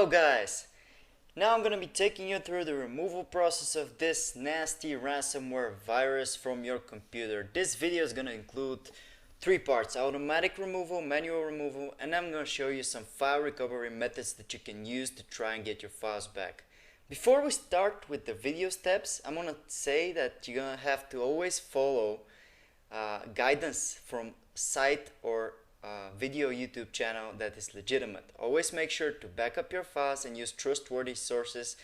Hello guys! Now I'm gonna be taking you through the removal process of this nasty ransomware virus from your computer. This video is gonna include three parts: automatic removal, manual removal, and I'm gonna show you some file recovery methods that you can use to try and get your files back. Before we start with the video steps, I'm gonna say that you're gonna have to always follow guidance from site or video YouTube channel that is legitimate. Always make sure to back up your files and use trustworthy sources,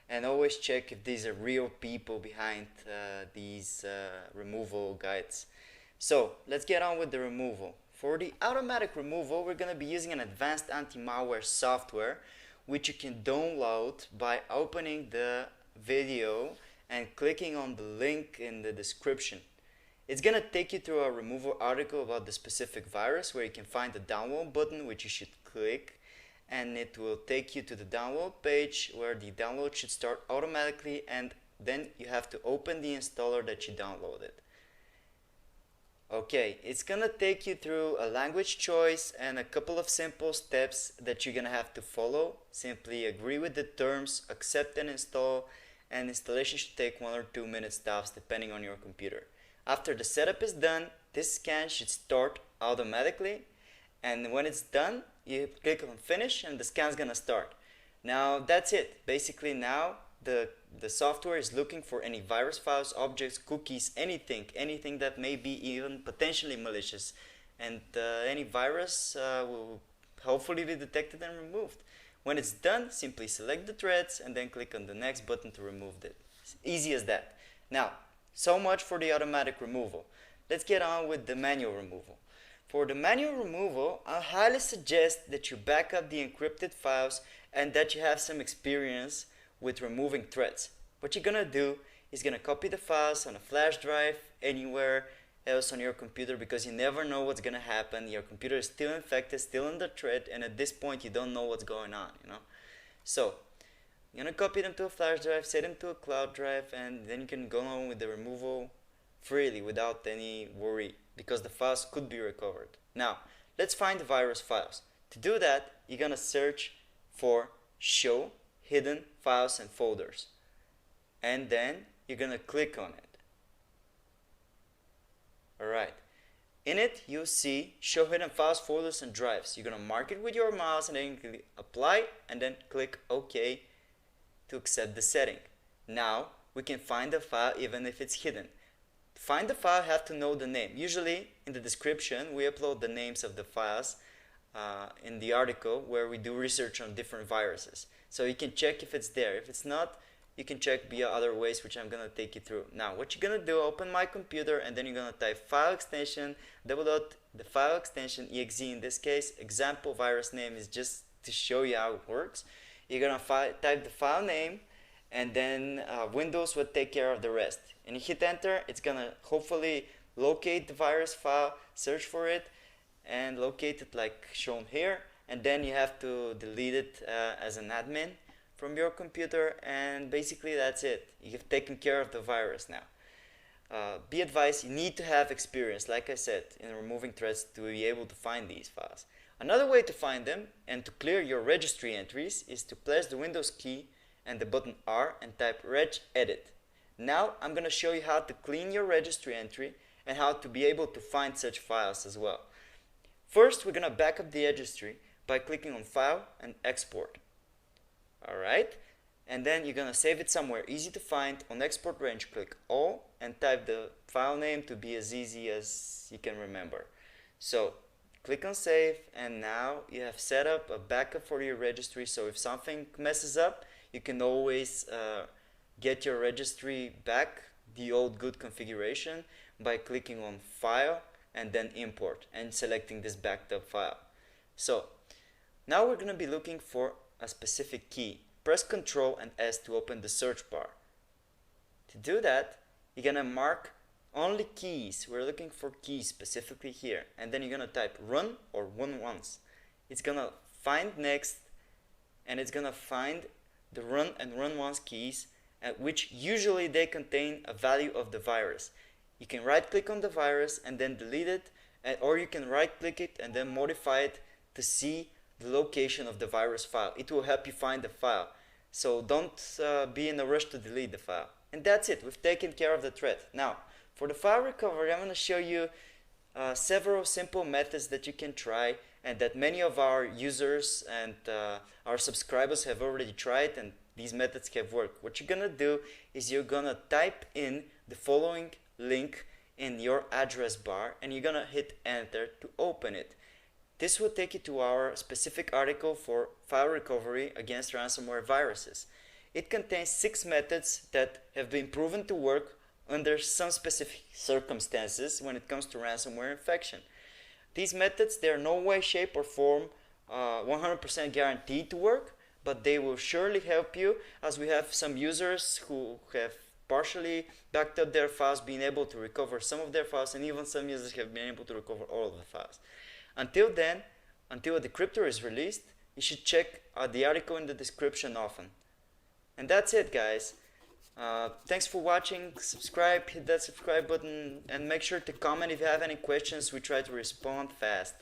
and always check if these are real people behind these removal guides. So let's get on with the removal. For the automatic removal, we're going to be using an advanced anti-malware software which you can download by opening the video and clicking on the link in the description. It's going to take you through a removal article about the specific virus, where you can find the download button, which you should click, and it will take you to the download page where the download should start automatically, and then you have to open the installer that you downloaded. Okay, it's going to take you through a language choice and a couple of simple steps that you're going to have to follow. Simply agree with the terms, accept and install, and installation should take 1 or 2 minutes tops depending on your computer. After the setup is done, this scan should start automatically, and when it's done, you click on finish and the scan is gonna start. Now that's it. Basically now the software is looking for any virus files, objects, cookies, anything that may be even potentially malicious, and any virus will hopefully be detected and removed. When it's done, simply select the threads and then click on the next button to remove it. It's easy as that. Now, so much for the automatic removal. Let's get on with the manual removal. For the manual removal, I highly suggest that you back up the encrypted files and that you have some experience with removing threads. What you're gonna do is gonna copy the files on a flash drive anywhere else on your computer, because you never know what's gonna happen. Your computer is still infected, still under threat, and at this point you don't know what's going on, So you're going to copy them to a flash drive, set them to a cloud drive, and then you can go on with the removal freely without any worry, because the files could be recovered. Now, let's find the virus files. To do that, you're going to search for Show Hidden Files and Folders, and then you're going to click on it. Alright. In it, you'll see Show Hidden Files, Folders, and Drives. You're going to mark it with your mouse and then you click Apply, and then click OK to accept the setting. Now we can find the file even if it's hidden. To find the file, you have to know the name. Usually in the description we upload the names of the files in the article where we do research on different viruses. So you can check if it's there. If it's not, you can check via other ways, which I'm going to take you through. Now what you're going to do, open my computer, and then you're going to type file extension, the file extension exe. In this case, example virus name is just to show you how it works. You're going to type the file name, and then Windows will take care of the rest. And you hit enter, it's going to hopefully locate the virus file, search for it, and locate it like shown here. And then you have to delete it as an admin from your computer, and basically that's it. You've taken care of the virus now. Be advised, you need to have experience, like I said, in removing threads to be able to find these files. Another way to find them and to clear your registry entries is to press the Windows key and the button R and type regedit. Now I'm going to show you how to clean your registry entry and how to be able to find such files as well. First, we're going to back up the registry by clicking on File and Export. Alright, and then you're going to save it somewhere easy to find. On Export Range, click All and type the file name to be as easy as you can remember. So click on Save, and now you have set up a backup for your registry, so if something messes up, you can always get your registry back, the old good configuration, by clicking on File and then Import and selecting this backed up file. So now we're going to be looking for a specific key. Press Ctrl and S to open the search bar. To do that, you're going to mark only keys. We're looking for keys specifically here, and then you're going to type run or run once. It's going to find next, and it's going to find the run and run once keys, which usually they contain a value of the virus. You can right click on the virus and then delete it, or you can right click it and then modify it to see the location of the virus file. It will help you find the file. So don't be in a rush to delete the file. And that's it. We've taken care of the threat. Now, for the file recovery, I'm going to show you several simple methods that you can try and that many of our users and our subscribers have already tried, and these methods have worked. What you're going to do is you're going to type in the following link in your address bar and you're going to hit enter to open it. This will take you to our specific article for file recovery against ransomware viruses. It contains 6 methods that have been proven to work under some specific circumstances when it comes to ransomware infection. These methods, they are no way, shape, or form 100% guaranteed to work, but they will surely help you, as we have some users who have partially backed up their files, being able to recover some of their files, and even some users have been able to recover all of the files. Until then, until a decryptor is released, you should check the article in the description often. And that's it, guys. Thanks for watching. Subscribe, hit that subscribe button, and make sure to comment if you have any questions. We try to respond fast.